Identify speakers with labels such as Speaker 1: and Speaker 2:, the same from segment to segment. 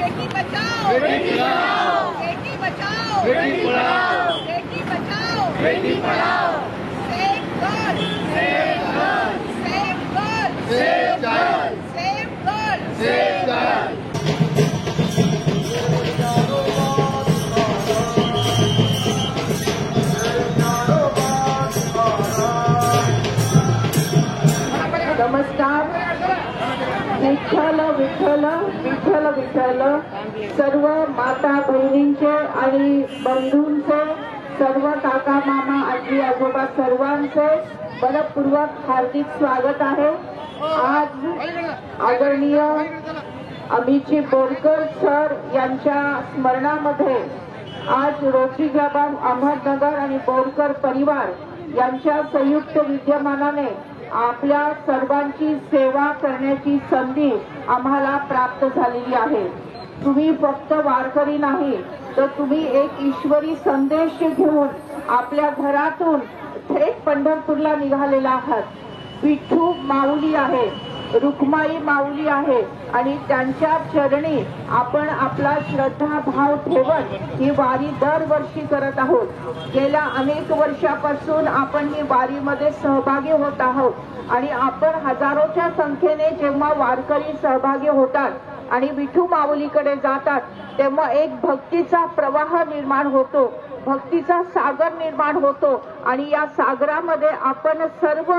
Speaker 1: बेटी बचाओ बेटी पढ़ाओ, बेटी बचाओ बेटी पढ़ाओ, बेटी बचाओ Beti Padhao. Save girl, save girl, save girl, save girl, save girl, save girl.
Speaker 2: नमस्कार। विठ्ठल विठ्ठल विठ्ठल विठ्ठल सर्व माता बहिणींचे आणि बंधूंचे, सर्व काका मामा आजी आजोबा सर्वांचे मनपूर्वक हार्दिक स्वागत आहे। आज आदरणीय अभिजी बोरकर सर यांच्या स्मरणामध्ये आज रोटरी क्लब ऑफ अहमदनगर आणि बोरकर परिवार यांच्या संयुक्त विद्यमानाने आपल्या सर्वांची सेवा करण्याची संधी आम्हाला प्राप्त झालेली आहे। तुम्ही फक्त वारकरी नाही तर तुम्ही एक ईश्वरी संदेश घेऊन आपल्या घरातून थेट पंढरपूरला निघालेला आहात। विठू माऊली आहे, रुक्माई माऊली आहे आणि त्यांच्या चरणी आपण आपला श्रद्धा भाव ठेवत ही वारी दरवर्षी करत आहोत। गेल्या अनेक वर्षापासून आपण ही वारीमध्ये सहभागी होत आहोत आणि आपण हजारोच्या संख्येने जेव्हा वारकरी सहभागी होतात आणि विठू माऊलीकडे जातात तेव्हा एक भक्तीचा प्रवाह निर्माण होतो, भक्तीचा सागर निर्माण होतो आणि या सागरामध्ये आपण सर्व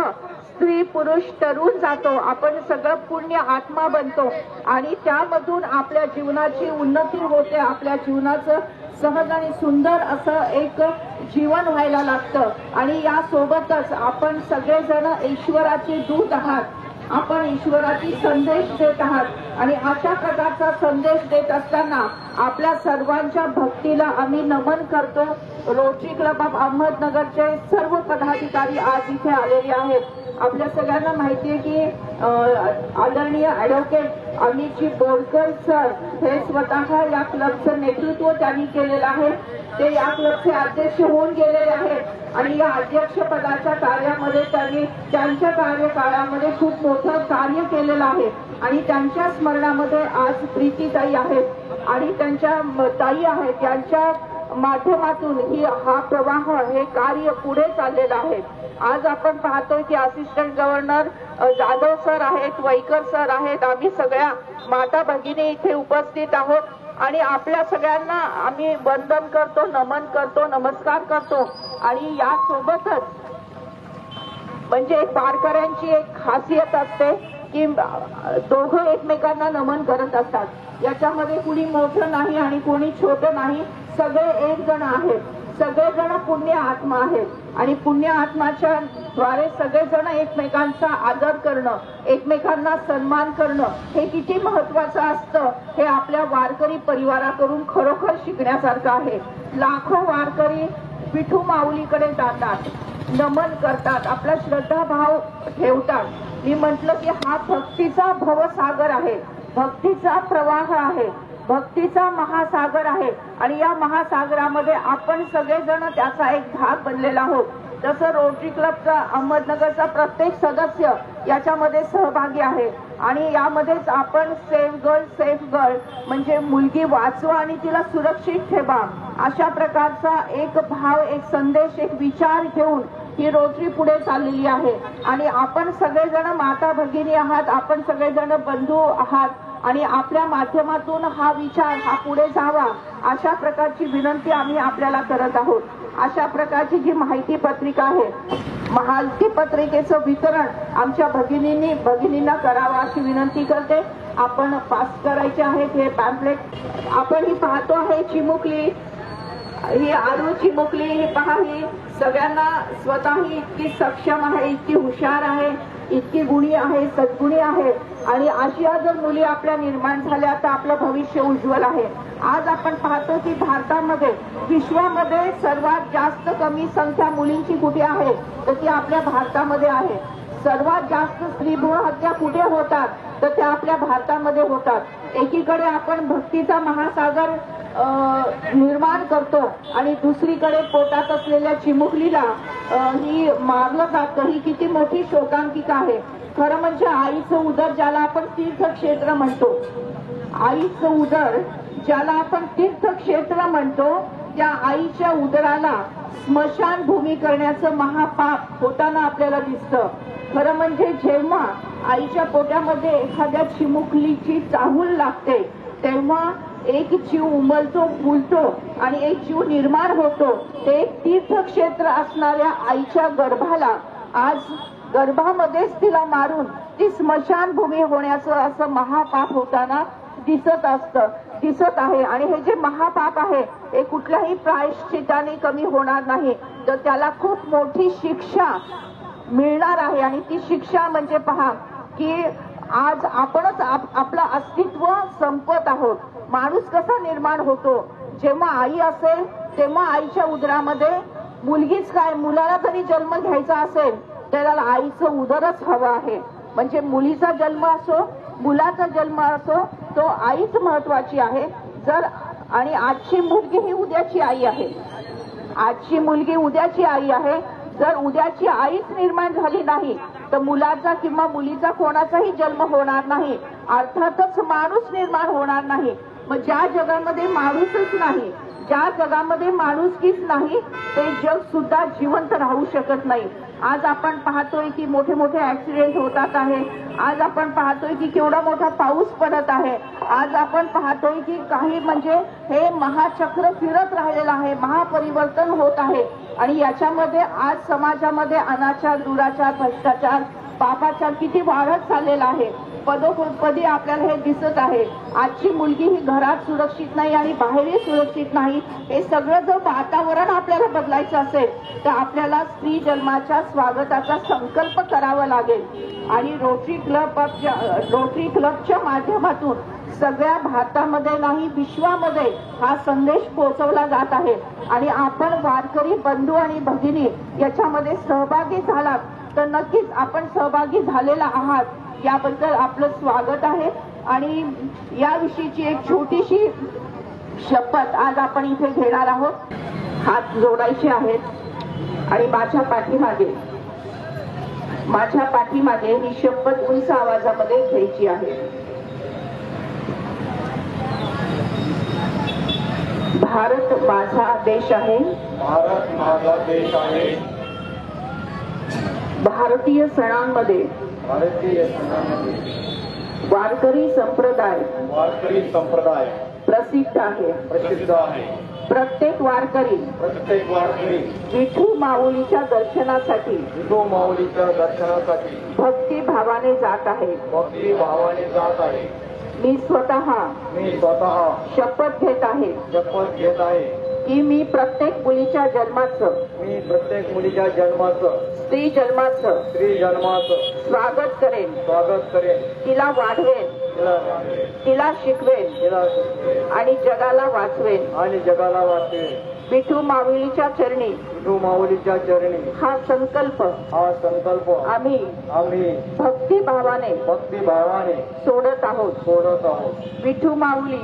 Speaker 2: स्त्री पुरुष तरुण जातो, आपण सगळं पुण्य आत्मा बनतो आणि त्यामधून आपल्या जीवनाची उन्नती होते, आपल्या जीवनाचं सहज आणि सुंदर असं एक जीवन व्हायला लागतं। आणि या सोबतच आपण सगळेजण ईश्वराचे दूत आहात, आपण ईश्वराची संदेश देत आहात आणि अशा प्रकारचा संदेश देत असताना आपल्या सर्वांच्या भक्तीला आम्ही नमन करतो। रोटरी क्लब ऑफ अहमदनगरचे सर्व पदाधिकारी आज इथे आलेले आहेत। आपल्या सगळ्यांना माहिती आहे की आदरणीय ॲडव्होकेट अभिजी बोरकर सर हे स्वतः या क्लबचं नेतृत्व त्यांनी केलेलं आहे। ते या क्लबचे अध्यक्ष होऊन गेलेले आहेत आणि या अध्यक्षपदाच्या कार्यामध्ये त्यांनी त्यांच्या कार्यकाळामध्ये खूप मोठं कार्य केलेलं आहे आणि त्यांच्या स्मरणामध्ये आज प्रीतीताई आहेत आणि त्यांच्या ताई आहेत, यांच्या माध्यमातून हा प्रवाह हे कार्य पुढे चाललेलं आहे। आज आपण पाहतोय की असिस्टंट गव्हर्नर जाधव सर आहेत, वैकर सर आहेत, आम्ही सगळ्या माता भगिनी इथे उपस्थित आहोत आणि आपल्या सगळ्यांना आम्ही वंदन करतो, नमन करतो, नमस्कार करतो आणि या सोबतच म्हणजे एक वारकऱ्यांची एक खासियत असते की दोघं एकमेकांना नमन करत असतात। याच्यामध्ये कुणी मोठं नाही आणि कोणी छोटं नाही, सगळे एक जण आहेत, सगळेजण पुण्य आत्मा आहेत आणि पुण्य आत्माच्या द्वारे सगळेजण एकमेकांचा आदर करणं, एकमेकांना सन्मान करणं हे किती महत्वाचं असतं हे आपल्या वारकरी परिवाराकडून खरोखर शिकण्यासारखं आहे। लाखो वारकरी विठू माऊलीकडे जातात, नमन करतात, आपला श्रद्धा भाव ठेवतात। मी म्हटलं की हा भक्तीचा भवसागर आहे, भक्तीचा प्रवाह आहे, भक्तीचा महासागर आहे आणि या महासागरामध्ये आपण सगळेजण त्याचा एक भाग बनलेला आहोत। जसं रोटरी क्लबचा अहमदनगरचा प्रत्येक सदस्य याच्यामध्ये सहभागी आहे आणि यामध्येच आपण सेफ गर्ल म्हणजे मुलगी वाचवा आणि तिला सुरक्षित ठेवा अशा प्रकारचा एक भाव, एक संदेश, एक विचार घेऊन ही रोटरी पुढे चाललेली आहे आणि आपण सगळेजण माता भगिनी आहात, आपण सगळेजण बंधू आहात आणि आपल्या माध्यमातून हा विचार हा पुढे जावा अशा प्रकारची विनंती आम्ही आपल्याला करत आहोत। अशा प्रकारची जी माहिती पत्रिका आहे, माहिती पत्रिकेचं वितरण आमच्या भगिनींना करावं अशी विनंती करते। आपण पास करायचे आहेत हे पॅम्पलेट। आपण ही पाहतो आहे चिमुकली, ही आरू चिमुकली, ही पहा, ही सगळ्यांना स्वतः इतकी सक्षम आहे, इतकी हुशार आहे, इतकी गुणी आहे, सद्गुणी आहे आणि अशा जर मुली आपल्या निर्माण झाल्या तर आपलं भविष्य उज्ज्वल आहे। आज आपण पाहतो की भारतामध्ये विश्वामध्ये सर्वात जास्त कमी संख्या मुलींची कुठे आहे तर ती आपल्या भारतामध्ये आहे। सर्वात जास्त स्त्रीभ्रूण हत्या कुठे होतात तर त्या आपल्या भारतामध्ये होतात। एकीकडे आपण भक्तीचा महासागर निर्माण करतो आणि दुसरीकडे पोटात असलेल्या चिमुकलीला ही मारलं जातं, ही किती मोठी शोकांतिका आहे। खरं म्हणजे आईचं उदर ज्याला आपण तीर्थक्षेत्र म्हणतो, आईचं उदर ज्याला आपण तीर्थक्षेत्र म्हणतो, त्या आईच्या उदराला स्मशानभूमी करण्याचं महापाप होताना आपल्याला दिसतं. खरं म्हणजे जेव्हा आईच्या पोटामध्ये एखाद्या चिमुकलीची चाहूल लागते तेव्हा एक जीव उमलतो, फुलतो आणि एक जीव निर्माण होतो. ते एक तीर्थक्षेत्र असणाऱ्या आईच्या गर्भाला आज गर्भामध्येच तिला मारून ती स्मशानभूमी होण्याचं असं महापाप होताना दिसत आहे. आणि हे जे महापाप आहे हे कुठल्याही प्रायश्चित्ताने कमी होणार नाही, तर त्याला खूप मोठी शिक्षा मिळणार आहे. आणि ती शिक्षा म्हणजे पहा की आज आपणच आपलं अस्तित्व संपत आहोत. माणूस कसा निर्माण होतो? जेव्हा आई असेल तेव्हा आईच्या उदरामध्ये मुलगीच काय, मुलाला जरी जन्म घ्यायचा असेल त्याला आईचं उदरच हवं आहे. म्हणजे मुलीचा जन्म असो मुलाचा जन्म असो तो आईच महत्वाची आहे. आणि आजची मुलगी ही उद्याची आई आहे. आजची मुलगी उद्याची आई आहे. जर उद्याची आईच निर्माण झाली नाही तर मुलाचा किंवा मुलीचा कोणाचाही जन्म होणार नाही, अर्थातच माणूस निर्माण होणार नाही. मग ज्या जगामध्ये माणूसच नाही, ज्या जगामध्ये माणुसकीच नाही, ते जग सुद्धा जिवंत राहू शकत नाही. आज आपण पाहतोय की मोठे मोठे ऍक्सिडेंट होतात आहे. आज आपण पाहतोय की केवढा मोठा पाऊस पडत आहे. आज आपण पाहतोय की काही म्हणजे हे महाचक्र फिरत राहिलेलं आहे, महापरिवर्तन होत आहे. आणि याच्यामध्ये आज समाजामध्ये अनाचार, दुराचार, भ्रष्टाचार, पापाचार किती वाढत चाललेला आहे. पदोपदी आपल्याला हे दिसत आहे. आजची मुलगी ही घरात सुरक्षित नाही आणि बाहेरही सुरक्षित नाही. हे सगळं जर वातावरण आपल्याला बदलायचं असेल तर आपल्याला स्त्री जन्माच्या स्वागताचा संकल्प करावा लागेल. आणि रोटरी क्लबच्या माध्यमातून सगळ्या भारतामध्ये नाही विश्वामध्ये हा संदेश पोहोचवला जात आहे. आणि आपण वारकरी बंधू आणि भगिनी याच्यामध्ये सहभागी झालात तर नक्कीच आपण सहभागी झालेला आहात याबद्दल आपलं स्वागत आहे. आणि याविषयीची एक छोटीशी शपथ आज आपण इथे घेणार आहोत. हात जोडायचे आहेत आणि माझ्या पाठीमागे ही शपथ उंच आवाजामध्ये घ्यायची आहे. भारत माझा देश आहे.
Speaker 3: भारत माझा देश आहे.
Speaker 2: भारतीय सणांमध्ये वारकरी संप्रदाय प्रसिद्ध आहे. प्रत्येक वारकरी विठू माऊलीच्या दर्शनासाठी भक्तिभावाने जात आहे. मी स्वतः शपथ घेत आहे की मी प्रत्येक मुलीच्या जन्माचं स्त्री जन्माचं स्वागत करेन. तिला वाढवेन, तिला शिकवेन आणि जगाला वाचवेन. विठू माऊलीच्या चरणी हा संकल्प आम्ही भक्तिभावाने सोडत आहोत. विठू माऊली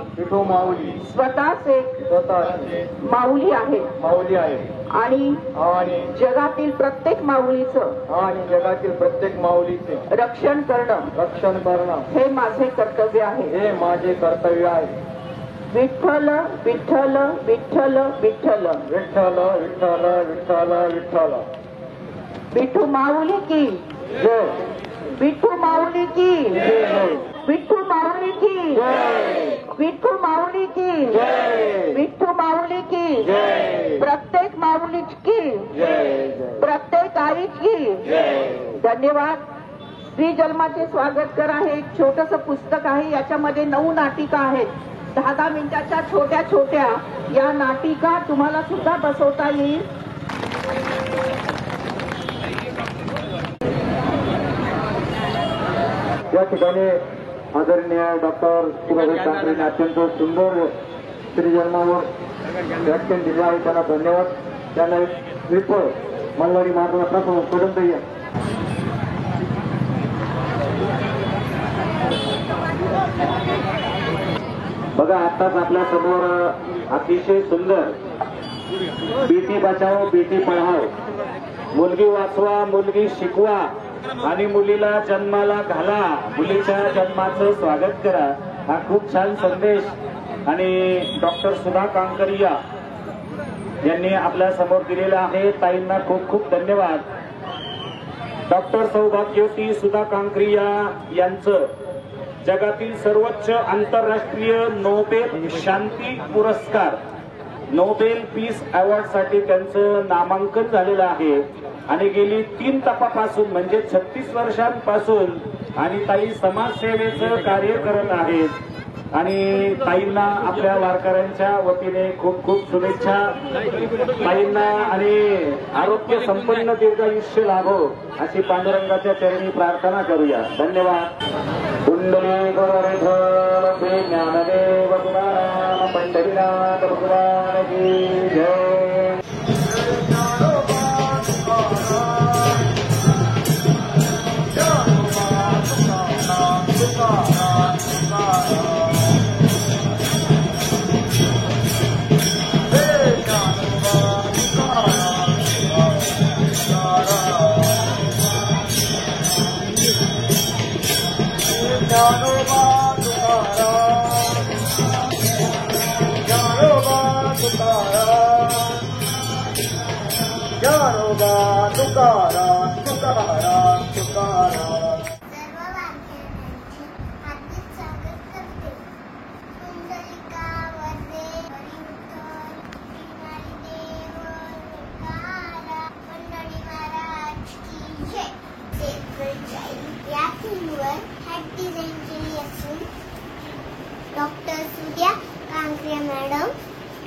Speaker 2: स्वतःच एक माऊली आहे. आणि जगातील प्रत्येक माऊलीचं रक्षण करणं हे माझे कर्तव्य आहे. विठ्ठल विठ्ठल विठ्ठल विठ्ठल
Speaker 3: विठ्ठल विठ्ठल विठ्ठल विठ्ठल.
Speaker 2: विठू माऊली की
Speaker 3: जय.
Speaker 2: विठू माऊली की जय. विठू माऊली की जय. विठू माऊली की जय. विठू माऊली की जय. प्रत्येक माऊली की जय. प्रत्येक आई की जय. धन्यवाद. स्त्री जन्माचे स्वागत करा हे एक छोटस पुस्तक आहे. याच्यामध्ये 9 नाटिका आहेत. 10-10 मिनिटाच्या छोट्या छोट्या या नाटिका तुम्हाला सुद्धा बसवता येईल.
Speaker 3: या ठिकाणी आदरणीय डॉक्टर सुभाष ठाकरेंनी अत्यंत सुंदर स्त्री जन्मावर व्याख्यान दिले आहे. त्यांना धन्यवाद. त्यांना विठ्ठल मल्हारी मार्गाचा पर्यंत या. बघा आताच आपल्या समोर अतिशय सुंदर बेटी बचाओ बेटी पढाओ, मुलगी वाचवा मुलगी शिकवा
Speaker 4: आणि मुलीला जन्माला घाला, मुलीच्या जन्माचं स्वागत करा, हा खूप छान संदेश आणि डॉक्टर सुधा कांकरिया यांनी आपल्या समोर दिलेला आहे. ताईंना खूप खूप धन्यवाद. डॉक्टर सौभाग्यवती सुधा कांकरिया यांचं जगातील सर्वोच्च आंतरराष्ट्रीय नोबेल शांती पुरस्कार, नोबेल पीस अवॉर्ड साठी त्यांचं नामांकन झालेलं आहे आणि गेली 3 तपापासून म्हणजे 36 वर्षांपासून आणि ताई समाजसेवेचं कार्य करत आहेत आणि ताईंना आपल्या वारकऱ्यांच्या वतीने खूप खूप शुभेच्छा. ताईंना आणि आरोग्य संपन्न दीर्घायुष्य लाभो अशी पांडुरंगाच्या चरणी प्रार्थना करूया. धन्यवाद. कुंडली गोवर्धन ज्ञानदेव तुकाराम पंढरीनाथ भगवान की जय.
Speaker 5: तुकाराम तुकाराम तुकाराम.
Speaker 6: सर्व वारकऱ्यांची हार्दिक स्वागत करते. कुंडलिकावरती हरिविठ्ठल श्रीमाई देव तुकारा मंडळी महाराज की जय. सेक्रेड चाइल्ड या थीमवर हॅट डिझाईन केली असून डॉक्टर सुधा कांकरिया मॅडम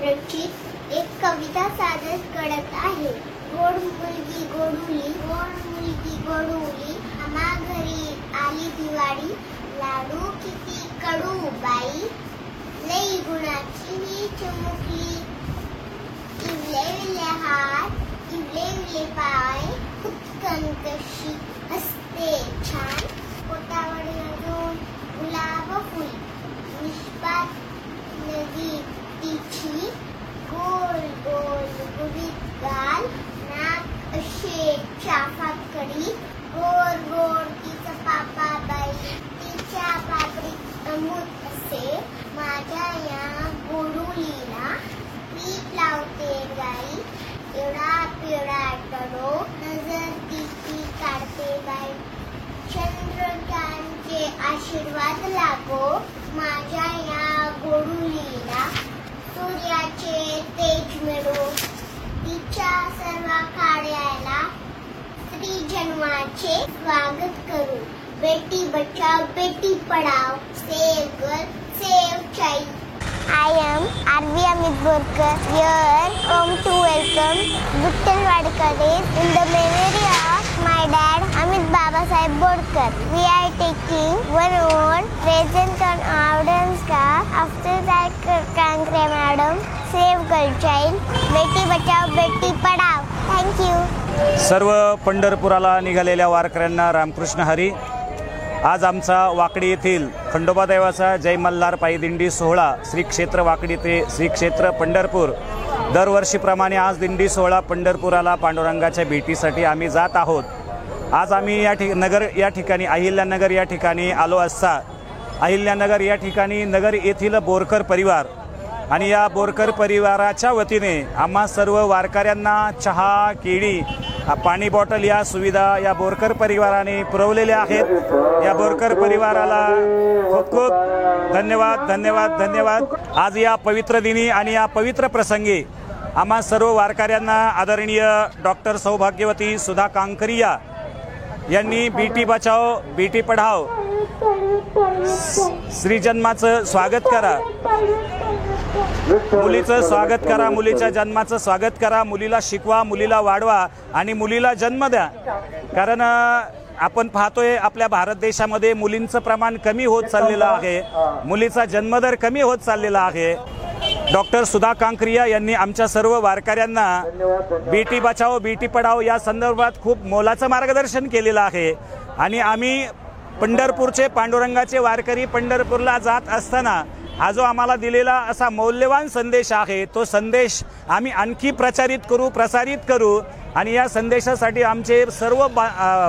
Speaker 6: रचित एक कविता सादर करत आहे. गोड मुलगी गोडुली, गोड मुलगी गोडुली, आम्हा घरी आली दिवाळी, लाडू किती कडू बाई, लई गुणाची ही चमुकली, इवले विले हात इवले विले पाय, खुदकन कशी हसते छान, पोटावर अजून गुलाब फुल, निष्पात नदी तिची, गोल गोल गुबीत गाल, नाक अशे चाफात कडी, गोर गोर तिचा पापा बाई, तिच्या पापडीत अमूत असे, माझ्या या गोडुलीला पीठ लावते गाई, एवढा पिवळा टडो, नजर तिची काढते बाई, चंद्रकांतचे आशीर्वाद लागो, माझ्या या गोडुलीला सूर्याचे तेज मिळो, तिच्या सर्व कार्याला स्त्री जन्माचे स्वागत करू. बेटी बचाओ बेटी पढाओ, save girl save child. I am Arvi Amit Borkar. Here come to welcome Vittal Vadkare in the memory of my dad Amit Babasaheb Borkar. We are taking one more present on audience staff. After that, Kankre Madam, Save Girl Child, Beti Bachao Beti Padhao. Thank you.
Speaker 7: सर्व पंढरपुराला निघालेल्या वारकऱ्यांना रामकृष्ण हरी. आज आमचा वाकडी येथील खंडोबा देवाचा जय मल्हार पायी दिंडी सोहळा श्री क्षेत्र वाकडी ते श्री क्षेत्र पंढरपूर. दरवर्षीप्रमाणे आज दिंडी सोहळा पंढरपुराला पांडुरंगाच्या भेटीसाठी आम्ही जात आहोत. आज आम्ही या ठिकाणी अहिल्यानगर या ठिकाणी आलो असता अहिल्यानगर या ठिकाणी नगर येथील बोरकर परिवार आणि या बोरकर परिवाराच्या वतीने आम्हा सर्व वारकऱ्यांना चहा केळी पाणी बॉटल या सुविधा या बोरकर परिवाराने पुरवलेल्या आहेत. या बोरकर परिवाराला खूप खूप धन्यवाद धन्यवाद धन्यवाद. आज या पवित्र दिनी आणि या पवित्र प्रसंगी आम्हा सर्व वारकऱ्यांना आदरणीय डॉक्टर सौभाग्यवती सुधा कांकरिया यांनी बेटी बचाओ बेटी पढाओ श्री जन्माचं स्वागत करा, मुलीचं स्वागत करा, मुलीच्या जन्माचं स्वागत करा, मुलीला शिकवा, मुलीला वाढवा आणि मुलीला जन्म द्या. कारण आपण पाहतोय आपल्या भारत देशामध्ये मुलींचं प्रमाण कमी होत चाललेलं आहे, मुलीचा जन्मदर कमी होत चाललेला आहे. डॉक्टर सुधा कांकरिया यांनी आमच्या सर्व वारकऱ्यांना बेटी बचाओ बेटी पढाओ या संदर्भात खूप मोलाचं मार्गदर्शन केलेलं आहे. आणि आम्ही पंढरपूरचे पांडुरंगाचे वारकरी पंढरपूरला जात असताना हा जो आम्हाला दिलेला असा मौल्यवान संदेश आहे तो संदेश आम्ही आणखी प्रसारित करू आणि या संदेशासाठी आमचे सर्व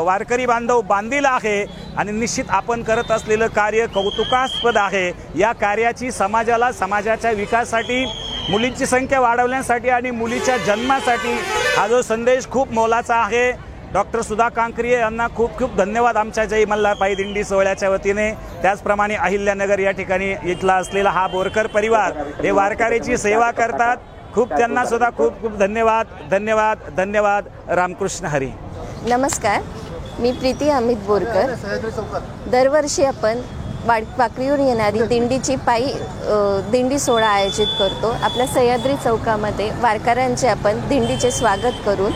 Speaker 7: वारकरी बांधव बांधील आहे आणि निश्चित आपण करत असलेलं कार्य कौतुकास्पद आहे। या कार्याची समाजाच्या विकासासाठी, मुलींची संख्या वाढवण्यासाठी आणि मुलीच्या जन्मासाठी हा जो संदेश खूप मोलाचा आहे। डॉक्टर सुधा कांकरिया यांना खूप खूप धन्यवाद आमच्या जय मल्हार पायी दिंडी सोहळ्याच्या वतीने। त्याचप्रमाणे अहिल्यानगर या ठिकाणी इथला असलेला हा बोरकर परिवार हे वारकऱ्याची सेवा करतात। खूप त्यांना सुद्धा खूप खूप धन्यवाद धन्यवाद धन्यवाद। रामकृष्ण हरी।
Speaker 8: नमस्कार, मी प्रीती अमित बोरकर। दरवर्षी आपण वाकरीवर येणारी दिंडीची दिंडी सोहळा आयोजित करतो। आपल्या सह्याद्री चौकामध्ये वारकऱ्यांचे आपण दिंडीचे स्वागत करून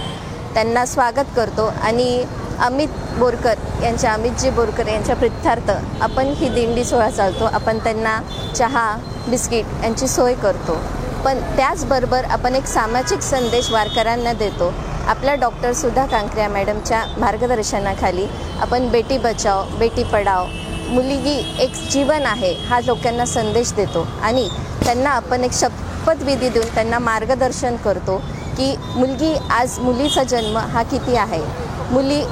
Speaker 8: त्यांना स्वागत करतो आणि अमितजी बोरकर यांच्या प्रित्यर्थ आपण ही दिंडी सोहळा चालतो। आपण त्यांना चहा बिस्किट यांची सोय करतो, पण त्याचबरोबर आपण एक सामाजिक संदेश वारकऱ्यांना देतो। आपल्या डॉक्टर सुधा कांकरिया मॅडमच्या मार्गदर्शनाखाली आपण बेटी बचाओ बेटी पढाओ, मुलगी एक जीवन आहे हा लोकांना संदेश देतो आणि त्यांना आपण एक शपथविधी देऊन त्यांना मार्गदर्शन करतो की मुलीचा जन्म हा किती आहे। मुली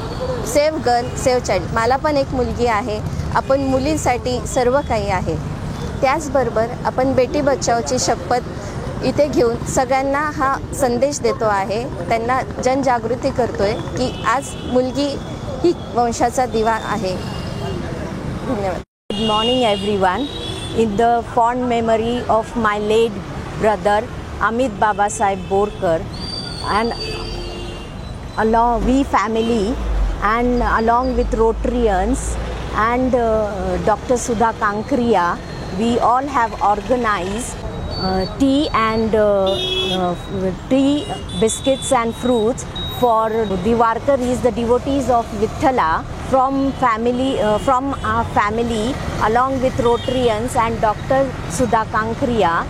Speaker 8: सेव्ह गर्ल सेव्ह चाइल्ड, मला पण एक मुलगी आहे, आपण मुलींसाठी सर्व काही आहे। त्याचबरोबर आपण बेटी बचाओची शपथ इथे घेऊन सगळ्यांना हा संदेश देतो आहे, त्यांना जनजागृती करतोय की आज मुलगी ही वंशाचा दिवा आहे। धन्यवाद।
Speaker 9: Good morning everyone. In the fond memory of my late brother Amit Babasaheb Borkar, and we family and along with Rotarians and Dr. Sudha Kankariya, we all have organized tea and tea, biscuits and fruits for the Varkaris, the devotees of Vithala, from our family along with Rotarians and Dr. Sudha Kankariya.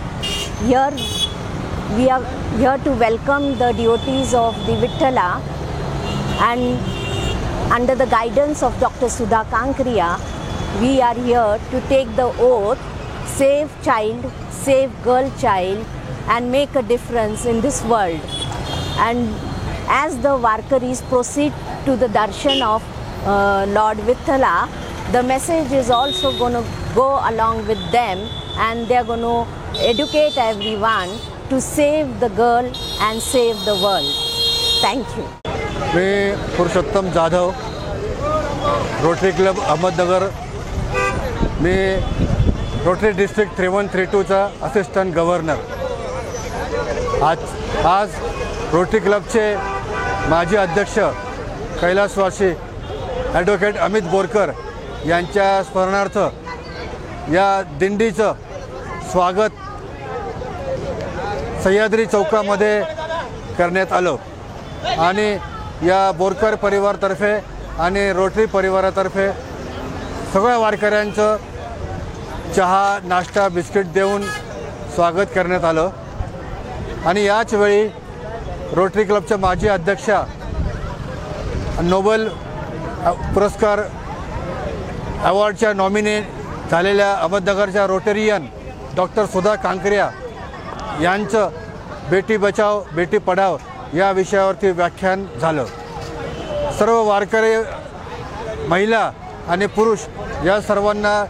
Speaker 9: Here we are here to welcome the devotees of the Vithala, and under the guidance of Dr. Sudha Kankariya, we are here to take the oath, save child, save girl child, and make a difference in this world. And as the Varkaris proceed to the darshan of Lord Vithala, the message is also going to go along with them, and they are going to educate everyone to save the girl and save the world. Thank you.
Speaker 3: मी Purushottam Jadhav, Rotary club Ahmednagar. मी Rotary district 3132चा assistant governor. आज Rotary क्लबचे माजी अध्यक्ष कैलासवासी advocate Amit Borkar यांच्या स्मरणार्थ या दिंडीचं स्वागत सह्याद्री चौकामध्ये करण्यात आलं आणि या बोरकर परिवारातर्फे आणि रोटरी परिवारातर्फे सगळ्या वारकऱ्यांचं चहा नाश्ता बिस्किट देऊन स्वागत करण्यात आलं। आणि याच वेळी रोटरी क्लबच्या माजी अध्यक्षा, नोबेल पुरस्कार अवॉर्डच्या नॉमिनेट झालेल्या अहमदनगरच्या रोटेरियन डॉक्टर सुधा कांकरिया यांचं बेटी बचाओ बेटी पढाओ या विषयावरती व्याख्यान झालं। सर्व वारकरी महिला आणि पुरुष या सर्वांना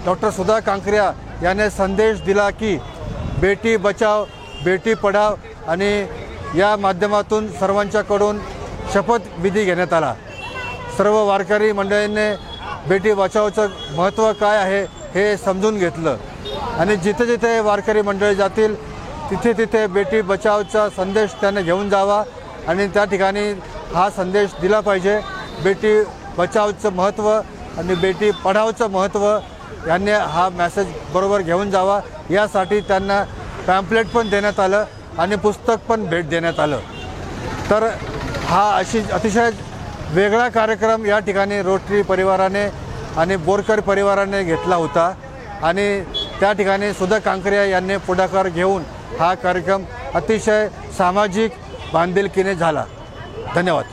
Speaker 3: डॉक्टर सुधा कांकरिया याने संदेश दिला की बेटी बचाओ बेटी पढाओ, आणि या माध्यमातून सर्वांच्याकडून शपथविधी घेण्यात आला। सर्व वारकरी मंडळींनी बेटी बचाओचं महत्त्व काय आहे हे समजून घेतलं आणि जिथे जिथे वारकरी मंडळी जातील तिथे तिथे बेटी बचाओचा संदेश त्यांना घेऊन जावा आणि त्या ठिकाणी हा संदेश दिला पाहिजे। बेटी बचाओचं महत्त्व आणि बेटी पढाओचं महत्त्व यांनी हा मेसेज बरोबर घेऊन जावा, यासाठी त्यांना पॅम्पलेट पण देण्यात आलं आणि पुस्तक पण भेट देण्यात आलं। तर हा अतिशय वेगळा कार्यक्रम या ठिकाणी रोटरी परिवाराने आणि बोरकर परिवाराने घेतला होता आणि त्या ठिकाणी सुधा कांकरिया यांनी पुढाकार घेऊन हा कार्यक्रम अतिशय सामाजिक बांधिलकीने झाला। धन्यवाद।